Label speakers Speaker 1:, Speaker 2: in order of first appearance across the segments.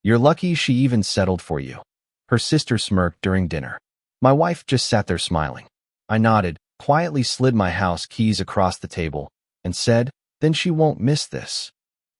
Speaker 1: You're lucky she even settled for you. Her sister smirked during dinner. My wife just sat there smiling. I nodded, quietly slid my house keys across the table, and said, then she won't miss this.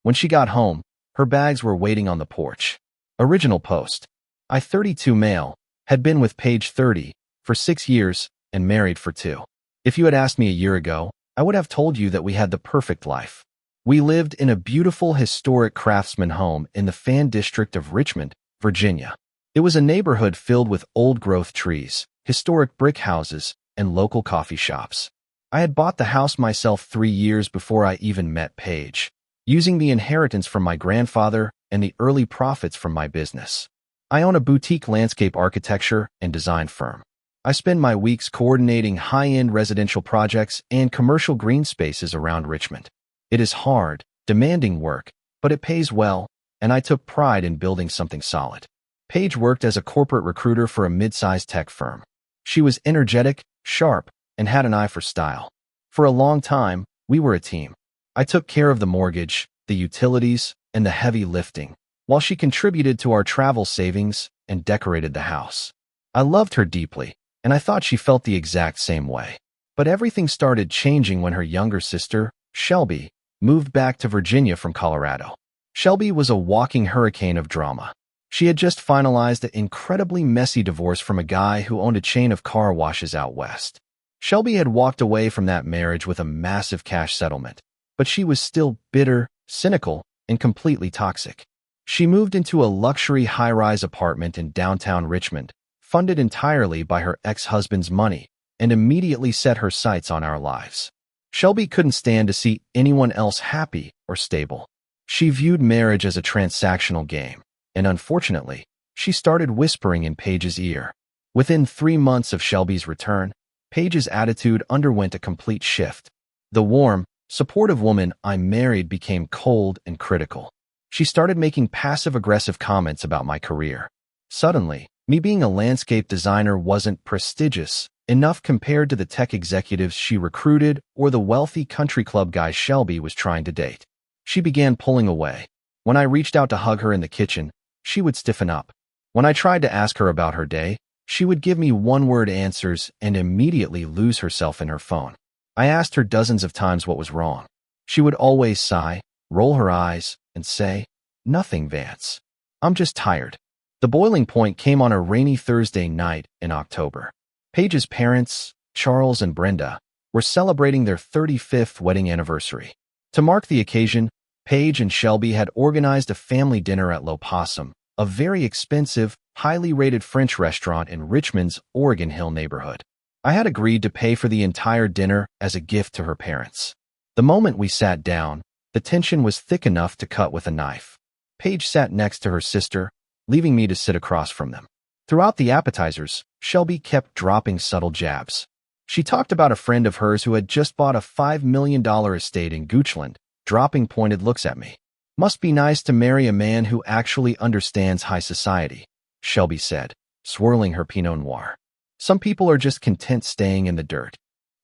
Speaker 1: When she got home, her bags were waiting on the porch. Original post. I, 32 male, had been with Paige 30 for 6 years and married for 2. If you had asked me a year ago, I would have told you that we had the perfect life. We lived in a beautiful historic craftsman home in the Fan District of Richmond, Virginia. It was a neighborhood filled with old-growth trees, historic brick houses, and local coffee shops. I had bought the house myself 3 years before I even met Paige, using the inheritance from my grandfather and the early profits from my business. I own a boutique landscape architecture and design firm. I spend my weeks coordinating high-end residential projects and commercial green spaces around Richmond. It is hard, demanding work, but it pays well, and I took pride in building something solid. Paige worked as a corporate recruiter for a mid-sized tech firm. She was energetic, sharp, and had an eye for style. For a long time, we were a team. I took care of the mortgage, the utilities, and the heavy lifting, while she contributed to our travel savings and decorated the house. I loved her deeply, and I thought she felt the exact same way. But everything started changing when her younger sister, Shelby, moved back to Virginia from Colorado. Shelby was a walking hurricane of drama. She had just finalized an incredibly messy divorce from a guy who owned a chain of car washes out west. Shelby had walked away from that marriage with a massive cash settlement, but she was still bitter, cynical, and completely toxic. She moved into a luxury high-rise apartment in downtown Richmond, funded entirely by her ex-husband's money, and immediately set her sights on our lives. Shelby couldn't stand to see anyone else happy or stable. She viewed marriage as a transactional game, and unfortunately, she started whispering in Paige's ear. Within 3 months of Shelby's return, Paige's attitude underwent a complete shift. The warm, supportive woman I married became cold and critical. She started making passive-aggressive comments about my career. Suddenly, me being a landscape designer wasn't prestigious enough compared to the tech executives she recruited or the wealthy country club guy Shelby was trying to date. She began pulling away. When I reached out to hug her in the kitchen, she would stiffen up. When I tried to ask her about her day, she would give me one-word answers and immediately lose herself in her phone. I asked her dozens of times what was wrong. She would always sigh, roll her eyes, and say, "Nothing, Vance. I'm just tired." The boiling point came on a rainy Thursday night in October. Paige's parents, Charles and Brenda, were celebrating their 35th wedding anniversary. To mark the occasion, Paige and Shelby had organized a family dinner at L'Opossum, a very expensive, highly rated French restaurant in Richmond's Oregon Hill neighborhood. I had agreed to pay for the entire dinner as a gift to her parents. The moment we sat down, the tension was thick enough to cut with a knife. Paige sat next to her sister, leaving me to sit across from them. Throughout the appetizers, Shelby kept dropping subtle jabs. She talked about a friend of hers who had just bought a $5 million estate in Goochland, dropping pointed looks at me. "Must be nice to marry a man who actually understands high society," Shelby said, swirling her Pinot Noir. "Some people are just content staying in the dirt."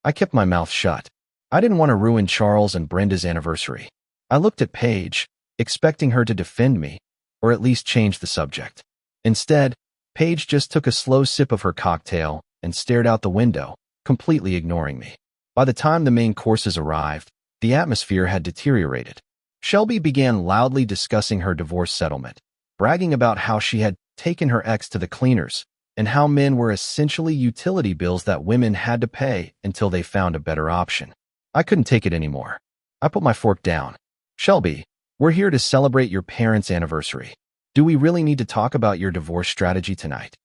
Speaker 1: I kept my mouth shut. I didn't want to ruin Charles and Brenda's anniversary. I looked at Paige, expecting her to defend me, or at least change the subject. Instead, Paige just took a slow sip of her cocktail and stared out the window, completely ignoring me. By the time the main courses arrived, the atmosphere had deteriorated. Shelby began loudly discussing her divorce settlement, bragging about how she had taken her ex to the cleaners and how men were essentially utility bills that women had to pay until they found a better option. I couldn't take it anymore. I put my fork down. "Shelby, we're here to celebrate your parents' anniversary. Do we really need to talk about your divorce strategy tonight?"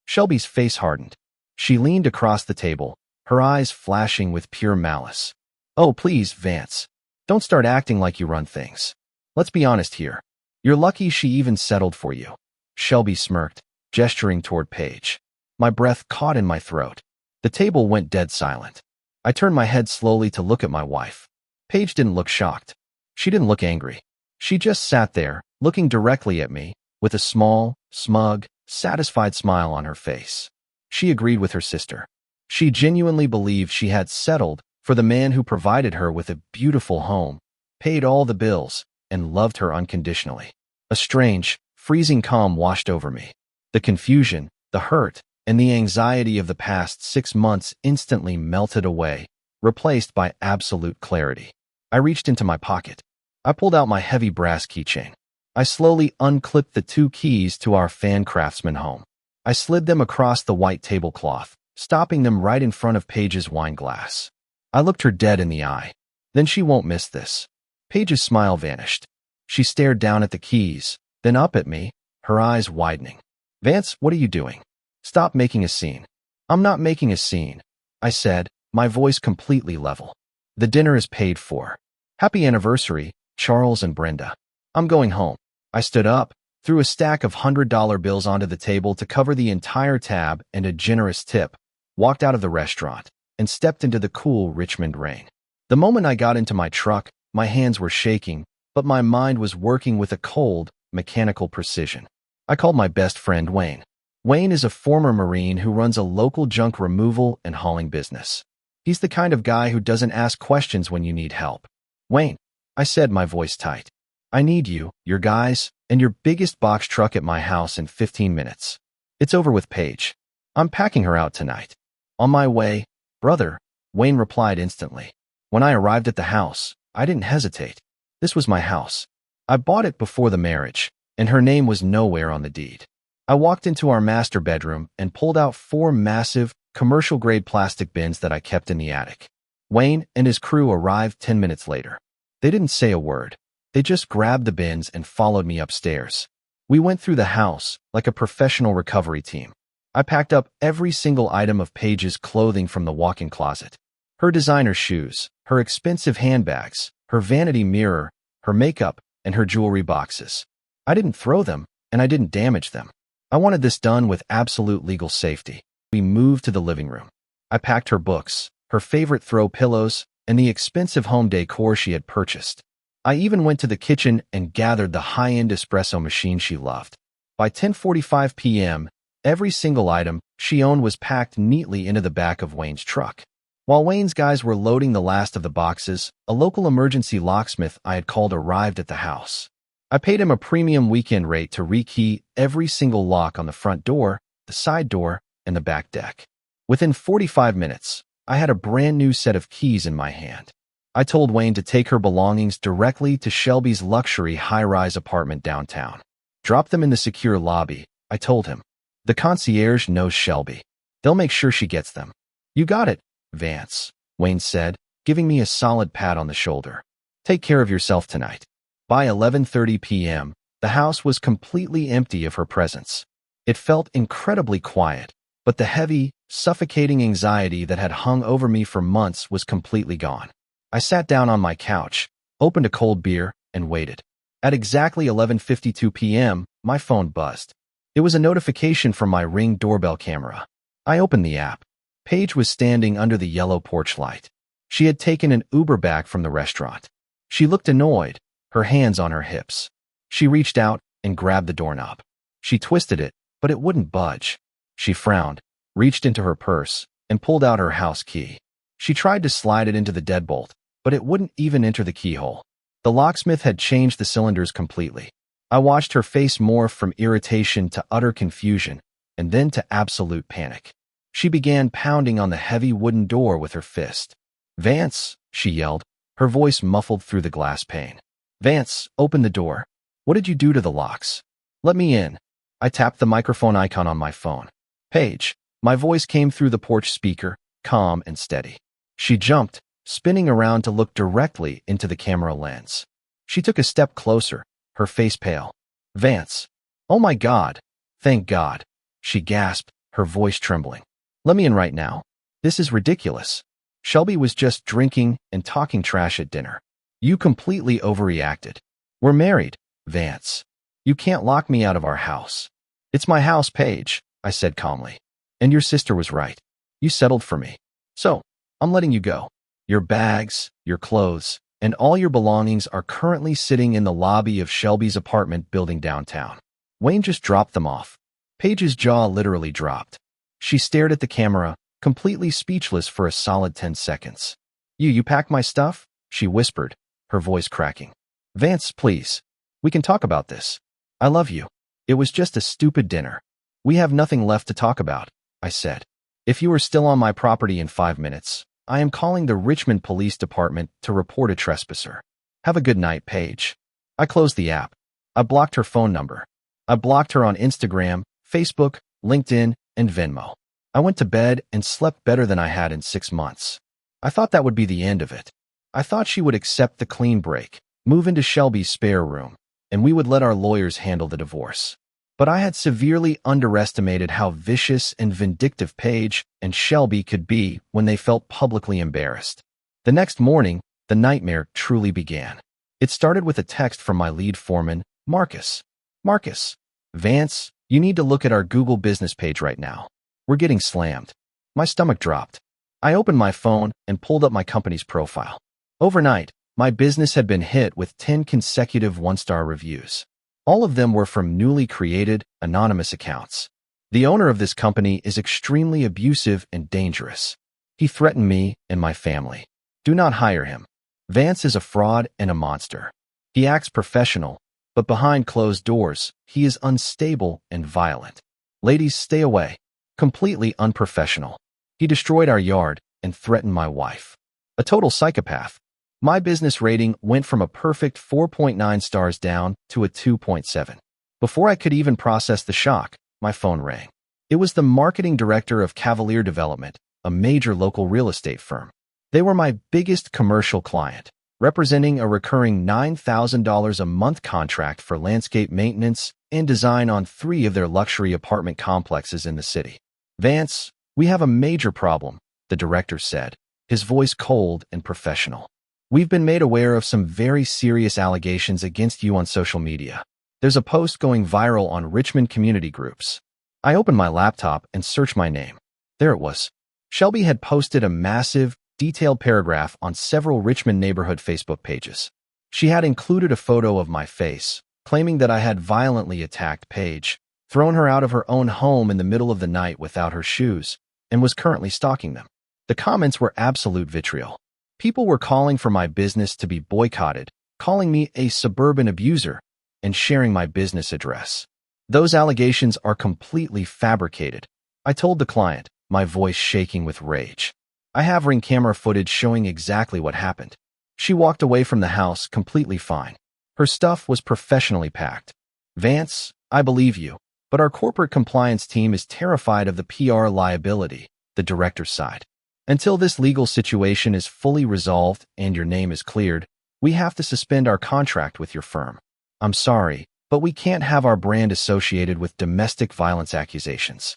Speaker 1: Shelby's face hardened. She leaned across the table, her eyes flashing with pure malice. "Oh, please, Vance. Don't start acting like you run things. Let's be honest here. You're lucky she even settled for you." Shelby smirked, gesturing toward Paige. My breath caught in my throat. The table went dead silent. I turned my head slowly to look at my wife. Paige didn't look shocked. She didn't look angry. She just sat there, looking directly at me, with a small, smug, satisfied smile on her face. She agreed with her sister. She genuinely believed she had settled for the man who provided her with a beautiful home, paid all the bills, and loved her unconditionally. A strange, freezing calm washed over me. The confusion, the hurt, and the anxiety of the past 6 months instantly melted away, replaced by absolute clarity. I reached into my pocket. I pulled out my heavy brass keychain. I slowly unclipped the 2 keys to our fan craftsman home. I slid them across the white tablecloth, stopping them right in front of Paige's wine glass. I looked her dead in the eye. Then she won't miss this. Paige's smile vanished. She stared down at the keys, then up at me, her eyes widening. Vance, what are you doing? Stop making a scene. I'm not making a scene, I said, my voice completely level. The dinner is paid for. Happy anniversary, Charles and Brenda. I'm going home. I stood up, threw a stack of $100 bills onto the table to cover the entire tab and a generous tip, walked out of the restaurant, and stepped into the cool Richmond rain. The moment I got into my truck, my hands were shaking, but my mind was working with a cold, mechanical precision. I called my best friend Wayne. Wayne is a former Marine who runs a local junk removal and hauling business. He's the kind of guy who doesn't ask questions when you need help. Wayne, I said, my voice tight. I need you, your guys, and your biggest box truck at my house in 15 minutes. It's over with Paige. I'm packing her out tonight. On my way, brother, Wayne replied instantly. When I arrived at the house, I didn't hesitate. This was my house. I bought it before the marriage, and her name was nowhere on the deed. I walked into our master bedroom and pulled out 4 massive, commercial-grade plastic bins that I kept in the attic. Wayne and his crew arrived 10 minutes later. They didn't say a word. They just grabbed the bins and followed me upstairs. We went through the house like a professional recovery team. I packed up every single item of Paige's clothing from the walk-in closet. Her designer shoes, her expensive handbags, her vanity mirror, her makeup, and her jewelry boxes. I didn't throw them, and I didn't damage them. I wanted this done with absolute legal safety. We moved to the living room. I packed her books, her favorite throw pillows, and the expensive home decor she had purchased. I even went to the kitchen and gathered the high-end espresso machine she loved. By 10:45 p.m., every single item she owned was packed neatly into the back of Wayne's truck. While Wayne's guys were loading the last of the boxes, a local emergency locksmith I had called arrived at the house. I paid him a premium weekend rate to rekey every single lock on the front door, the side door, and the back deck. Within 45 minutes, I had a brand new set of keys in my hand. I told Wayne to take her belongings directly to Shelby's luxury high-rise apartment downtown. Drop them in the secure lobby, I told him. The concierge knows Shelby. They'll make sure she gets them. You got it, Vance, Wayne said, giving me a solid pat on the shoulder. Take care of yourself tonight. By 11:30 p.m., the house was completely empty of her presence. It felt incredibly quiet, but the heavy, suffocating anxiety that had hung over me for months was completely gone. I sat down on my couch, opened a cold beer, and waited. At exactly 11:52 p.m., my phone buzzed. It was a notification from my Ring doorbell camera. I opened the app. Paige was standing under the yellow porch light. She had taken an Uber back from the restaurant. She looked annoyed, her hands on her hips. She reached out and grabbed the doorknob. She twisted it, but it wouldn't budge. She frowned, reached into her purse, and pulled out her house key. She tried to slide it into the deadbolt, but it wouldn't even enter the keyhole. The locksmith had changed the cylinders completely. I watched her face morph from irritation to utter confusion, and then to absolute panic. She began pounding on the heavy wooden door with her fist. Vance, she yelled, her voice muffled through the glass pane. Vance, open the door. What did you do to the locks? Let me in. I tapped the microphone icon on my phone. Paige, my voice came through the porch speaker, calm and steady. She jumped, spinning around to look directly into the camera lens. She took a step closer, her face pale. Vance. Oh my God. Thank God. She gasped, her voice trembling. Let me in right now. This is ridiculous. Shelby was just drinking and talking trash at dinner. You completely overreacted. We're married, Vance. You can't lock me out of our house. It's my house, Paige, I said calmly. And your sister was right. You settled for me. So, I'm letting you go. Your bags, your clothes, and all your belongings are currently sitting in the lobby of Shelby's apartment building downtown. Wayne just dropped them off. Paige's jaw literally dropped. She stared at the camera, completely speechless for a solid 10 seconds. You packed my stuff? She whispered, her voice cracking. Vance, please. We can talk about this. I love you. It was just a stupid dinner. We have nothing left to talk about, I said. If you are still on my property in 5 minutes, I am calling the Richmond Police Department to report a trespasser. Have a good night, Paige. I closed the app. I blocked her phone number. I blocked her on Instagram, Facebook, LinkedIn, and Venmo. I went to bed and slept better than I had in 6 months. I thought that would be the end of it. I thought she would accept the clean break, move into Shelby's spare room, and we would let our lawyers handle the divorce. But I had severely underestimated how vicious and vindictive Paige and Shelby could be when they felt publicly embarrassed. The next morning, the nightmare truly began. It started with a text from my lead foreman, Marcus. Marcus, Vance, you need to look at our Google business page right now. We're getting slammed. My stomach dropped. I opened my phone and pulled up my company's profile. Overnight, my business had been hit with 10 consecutive one-star reviews. All of them were from newly created, anonymous accounts. The owner of this company is extremely abusive and dangerous. He threatened me and my family. Do not hire him. Vance is a fraud and a monster. He acts professional, but behind closed doors, he is unstable and violent. Ladies, stay away. Completely unprofessional. He destroyed our yard and threatened my wife. A total psychopath. My business rating went from a perfect 4.9 stars down to a 2.7. Before I could even process the shock, my phone rang. It was the marketing director of Cavalier Development, a major local real estate firm. They were my biggest commercial client, representing a recurring $9,000 a month contract for landscape maintenance and design on 3 of their luxury apartment complexes in the city. Vance, we have a major problem, the director said, his voice cold and professional. We've been made aware of some very serious allegations against you on social media. There's a post going viral on Richmond community groups. I opened my laptop and searched my name. There it was. Shelby had posted a massive, detailed paragraph on several Richmond neighborhood Facebook pages. She had included a photo of my face, claiming that I had violently attacked Paige, thrown her out of her own home in the middle of the night without her shoes, and was currently stalking them. The comments were absolute vitriol. People were calling for my business to be boycotted, calling me a suburban abuser, and sharing my business address. Those allegations are completely fabricated. I told the client, my voice shaking with rage. I have ring camera footage showing exactly what happened. She walked away from the house completely fine. Her stuff was professionally packed. Vance, I believe you, but our corporate compliance team is terrified of the PR liability, the director sighed. Until this legal situation is fully resolved and your name is cleared, we have to suspend our contract with your firm. I'm sorry, but we can't have our brand associated with domestic violence accusations.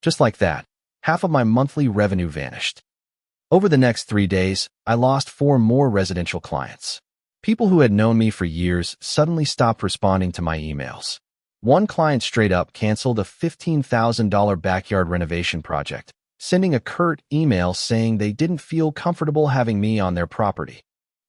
Speaker 1: Just like that, half of my monthly revenue vanished. Over the next 3 days, I lost 4 more residential clients. People who had known me for years suddenly stopped responding to my emails. One client straight up canceled a $15,000 backyard renovation project, sending a curt email saying they didn't feel comfortable having me on their property.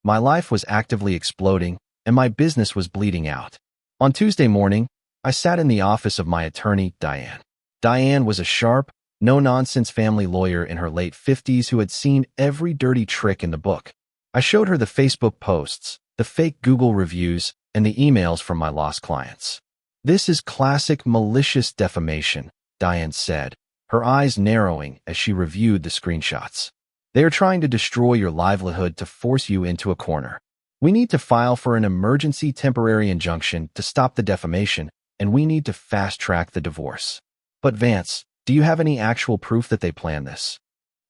Speaker 1: My life was actively exploding, and my business was bleeding out. On Tuesday morning, I sat in the office of my attorney, Diane. Diane was a sharp, no-nonsense family lawyer in her late 50s who had seen every dirty trick in the book. I showed her the Facebook posts, the fake Google reviews, and the emails from my lost clients. This is classic malicious defamation, Diane said, her eyes narrowing as she reviewed the screenshots. They are trying to destroy your livelihood to force you into a corner. We need to file for an emergency temporary injunction to stop the defamation, and we need to fast-track the divorce. But Vance, do you have any actual proof that they planned this?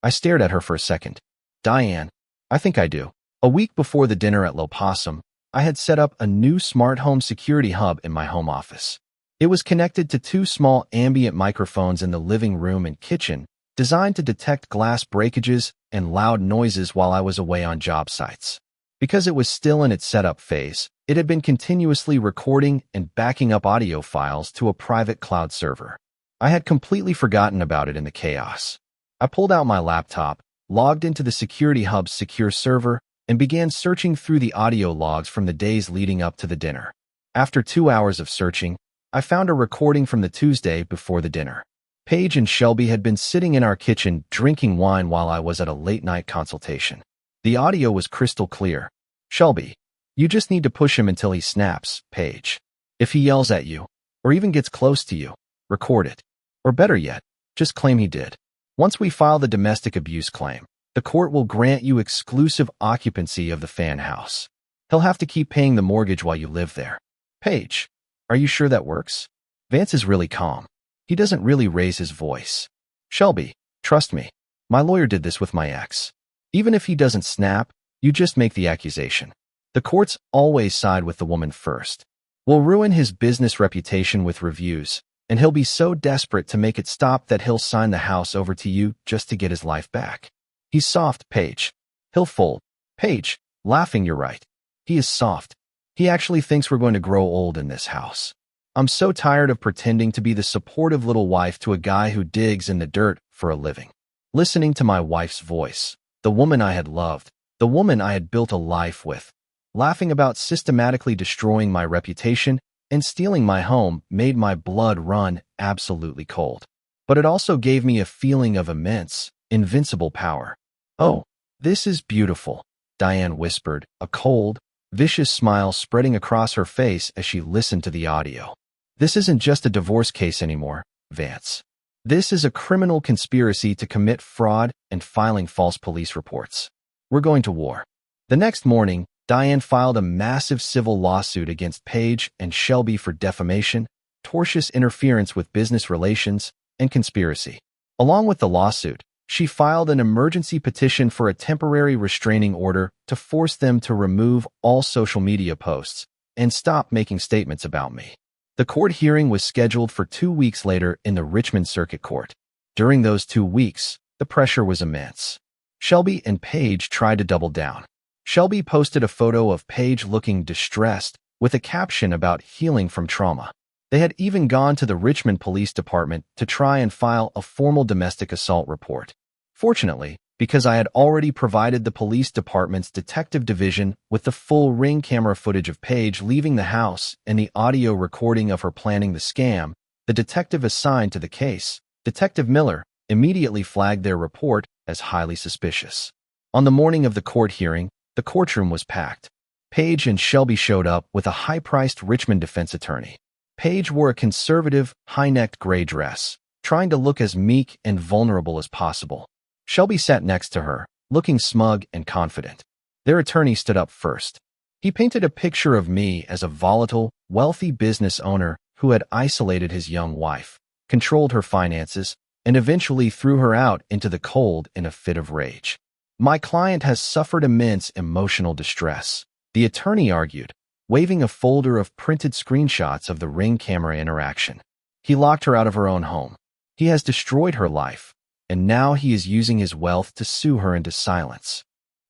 Speaker 1: I stared at her for a second. Diane, I think I do. A week before the dinner at Possum, I had set up a new smart home security hub in my home office. It was connected to 2 small ambient microphones in the living room and kitchen, designed to detect glass breakages and loud noises while I was away on job sites. Because it was still in its setup phase, it had been continuously recording and backing up audio files to a private cloud server. I had completely forgotten about it in the chaos. I pulled out my laptop, logged into the Security Hub's secure server, and began searching through the audio logs from the days leading up to the dinner. After 2 hours of searching, I found a recording from the Tuesday before the dinner. Paige and Shelby had been sitting in our kitchen drinking wine while I was at a late-night consultation. The audio was crystal clear. Shelby, you just need to push him until he snaps, Paige. If he yells at you, or even gets close to you, record it. Or better yet, just claim he did. Once we file the domestic abuse claim, the court will grant you exclusive occupancy of the fan house. He'll have to keep paying the mortgage while you live there. Paige, are you sure that works? Vance is really calm. He doesn't really raise his voice. Shelby, trust me. My lawyer did this with my ex. Even if he doesn't snap, you just make the accusation. The courts always side with the woman first. We'll ruin his business reputation with reviews, and he'll be so desperate to make it stop that he'll sign the house over to you just to get his life back. He's soft, Paige. He'll fold. Paige, laughing, you're right. He is soft. He actually thinks we're going to grow old in this house. I'm so tired of pretending to be the supportive little wife to a guy who digs in the dirt for a living. Listening to my wife's voice, the woman I had loved, the woman I had built a life with, laughing about systematically destroying my reputation and stealing my home made my blood run absolutely cold. But it also gave me a feeling of immense, invincible power. Oh, this is beautiful, Diane whispered, a cold, vicious smile spreading across her face as she listened to the audio. This isn't just a divorce case anymore, Vance. This is a criminal conspiracy to commit fraud and filing false police reports. We're going to war. The next morning, Diane filed a massive civil lawsuit against Paige and Shelby for defamation, tortious interference with business relations, and conspiracy. Along with the lawsuit, she filed an emergency petition for a temporary restraining order to force them to remove all social media posts and stop making statements about me. The court hearing was scheduled for 2 weeks later in the Richmond Circuit Court. During those 2 weeks, the pressure was immense. Shelby and Paige tried to double down. Shelby posted a photo of Paige looking distressed with a caption about healing from trauma. They had even gone to the Richmond Police Department to try and file a formal domestic assault report. Fortunately, because I had already provided the police department's detective division with the full Ring camera footage of Paige leaving the house and the audio recording of her planning the scam, the detective assigned to the case, Detective Miller, immediately flagged their report as highly suspicious. On the morning of the court hearing, the courtroom was packed. Paige and Shelby showed up with a high-priced Richmond defense attorney. Paige wore a conservative, high-necked gray dress, trying to look as meek and vulnerable as possible. Shelby sat next to her, looking smug and confident. Their attorney stood up first. He painted a picture of me as a volatile, wealthy business owner who had isolated his young wife, controlled her finances, and eventually threw her out into the cold in a fit of rage. My client has suffered immense emotional distress, the attorney argued, waving a folder of printed screenshots of the Ring camera interaction. He locked her out of her own home. He has destroyed her life, and now he is using his wealth to sue her into silence.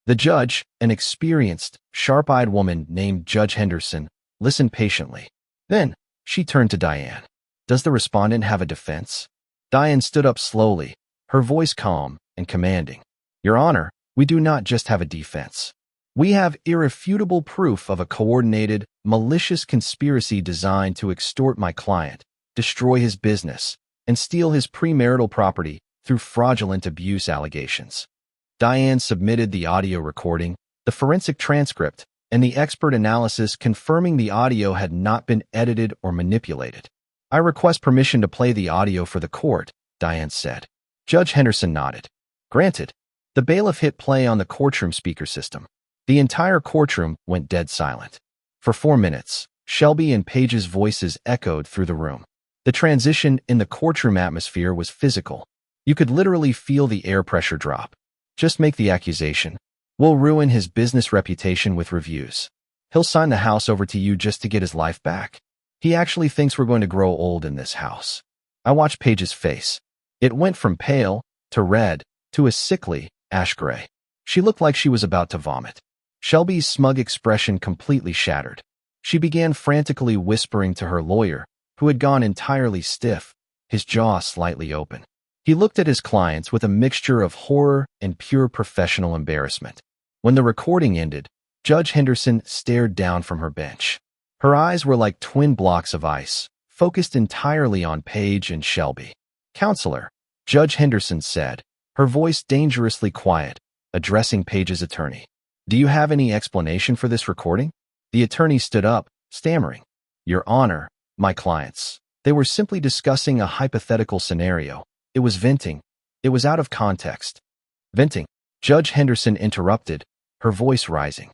Speaker 1: The judge, an experienced, sharp-eyed woman named Judge Henderson, listened patiently. Then, she turned to Diane. Does the respondent have a defense? Diane stood up slowly, her voice calm and commanding. Your Honor, we do not just have a defense. We have irrefutable proof of a coordinated, malicious conspiracy designed to extort my client, destroy his business, and steal his premarital property through fraudulent abuse allegations. Diane submitted the audio recording, the forensic transcript, and the expert analysis confirming the audio had not been edited or manipulated. I request permission to play the audio for the court, Diane said. Judge Henderson nodded. Granted. The bailiff hit play on the courtroom speaker system. The entire courtroom went dead silent. For 4 minutes, Shelby and Paige's voices echoed through the room. The transition in the courtroom atmosphere was physical. You could literally feel the air pressure drop. Just make the accusation. We'll ruin his business reputation with reviews. He'll sign the house over to you just to get his life back. He actually thinks we're going to grow old in this house. I watched Paige's face. It went from pale to red to a sickly ash gray. She looked like she was about to vomit. Shelby's smug expression completely shattered. She began frantically whispering to her lawyer, who had gone entirely stiff, his jaw slightly open. He looked at his clients with a mixture of horror and pure professional embarrassment. When the recording ended, Judge Henderson stared down from her bench. Her eyes were like twin blocks of ice, focused entirely on Paige and Shelby. Counselor, Judge Henderson said, her voice dangerously quiet, addressing Paige's attorney. Do you have any explanation for this recording? The attorney stood up, stammering. Your Honor, my clients. They were simply discussing a hypothetical scenario. It was venting. It was out of context. Venting. Judge Henderson interrupted, her voice rising.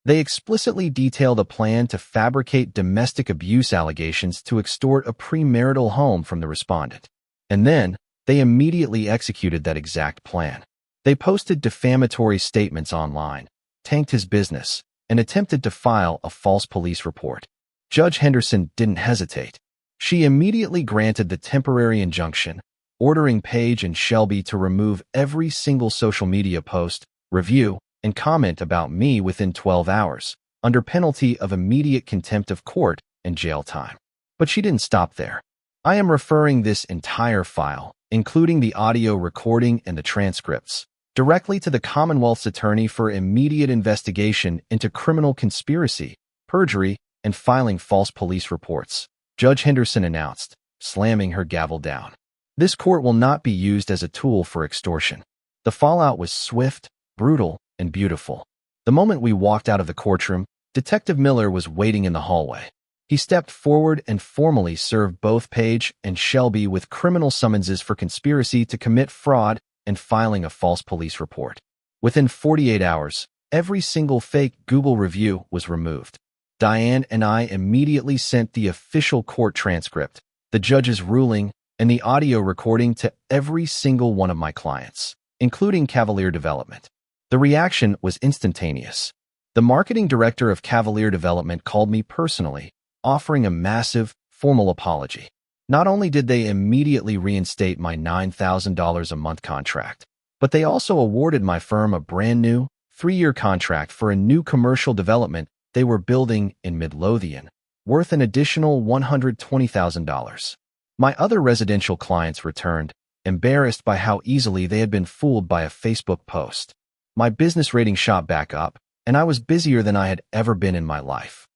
Speaker 1: They explicitly detailed a plan to fabricate domestic abuse allegations to extort a premarital home from the respondent. And then, they immediately executed that exact plan. They posted defamatory statements online, tanked his business, and attempted to file a false police report. Judge Henderson didn't hesitate. She immediately granted the temporary injunction, ordering Paige and Shelby to remove every single social media post, review, and comment about me within 12 hours, under penalty of immediate contempt of court and jail time. But she didn't stop there. I am referring this entire file, including the audio recording and the transcripts, directly to the Commonwealth's attorney for immediate investigation into criminal conspiracy, perjury, and filing false police reports, Judge Henderson announced, slamming her gavel down. This court will not be used as a tool for extortion. The fallout was swift, brutal, and beautiful. The moment we walked out of the courtroom, Detective Miller was waiting in the hallway. He stepped forward and formally served both Paige and Shelby with criminal summonses for conspiracy to commit fraud and filing a false police report. Within 48 hours, every single fake Google review was removed. Diane and I immediately sent the official court transcript, the judge's ruling, and the audio recording to every single one of my clients, including Cavalier Development. The reaction was instantaneous. The marketing director of Cavalier Development called me personally, offering a massive, formal apology. Not only did they immediately reinstate my $9,000 a month contract, but they also awarded my firm a brand new, 3-year contract for a new commercial development they were building in Midlothian, worth an additional $120,000. My other residential clients returned, embarrassed by how easily they had been fooled by a Facebook post. My business rating shot back up, and I was busier than I had ever been in my life.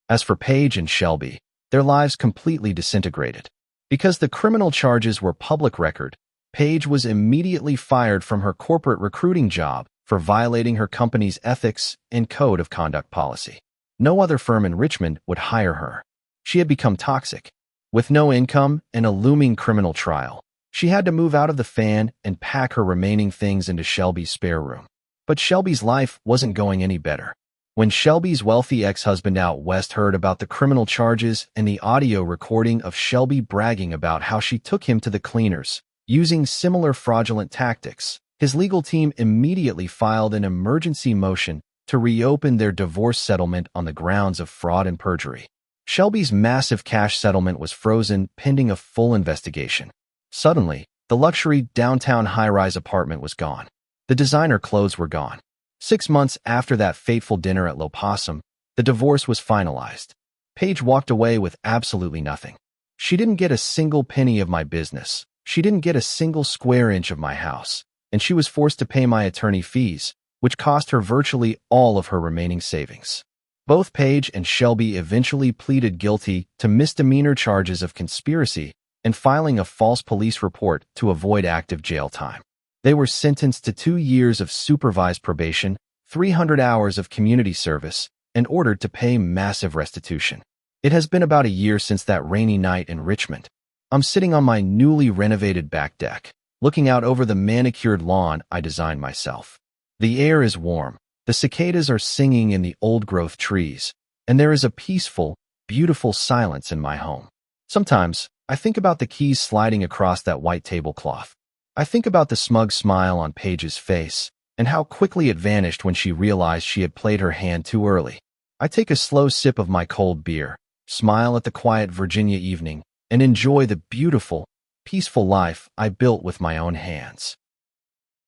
Speaker 1: As for Paige and Shelby, their lives completely disintegrated. Because the criminal charges were public record, Paige was immediately fired from her corporate recruiting job for violating her company's ethics and code of conduct policy. No other firm in Richmond would hire her. She had become toxic. With no income and a looming criminal trial, she had to move out of the fan and pack her remaining things into Shelby's spare room. But Shelby's life wasn't going any better. When Shelby's wealthy ex-husband out west heard about the criminal charges and the audio recording of Shelby bragging about how she took him to the cleaners, using similar fraudulent tactics, his legal team immediately filed an emergency motion to reopen their divorce settlement on the grounds of fraud and perjury. Shelby's massive cash settlement was frozen pending a full investigation. Suddenly, the luxury downtown high-rise apartment was gone. The designer clothes were gone. 6 months after that fateful dinner at Lopossum, the divorce was finalized. Paige walked away with absolutely nothing. She didn't get a single penny of my business. She didn't get a single square inch of my house. And she was forced to pay my attorney fees, which cost her virtually all of her remaining savings. Both Paige and Shelby eventually pleaded guilty to misdemeanor charges of conspiracy and filing a false police report to avoid active jail time. They were sentenced to 2 years of supervised probation, 300 hours of community service, and ordered to pay massive restitution. It has been about a year since that rainy night in Richmond. I'm sitting on my newly renovated back deck, looking out over the manicured lawn I designed myself. The air is warm, the cicadas are singing in the old-growth trees, and there is a peaceful, beautiful silence in my home. Sometimes, I think about the keys sliding across that white tablecloth. I think about the smug smile on Paige's face, and how quickly it vanished when she realized she had played her hand too early. I take a slow sip of my cold beer, smile at the quiet Virginia evening, and enjoy the beautiful, peaceful life I built with my own hands.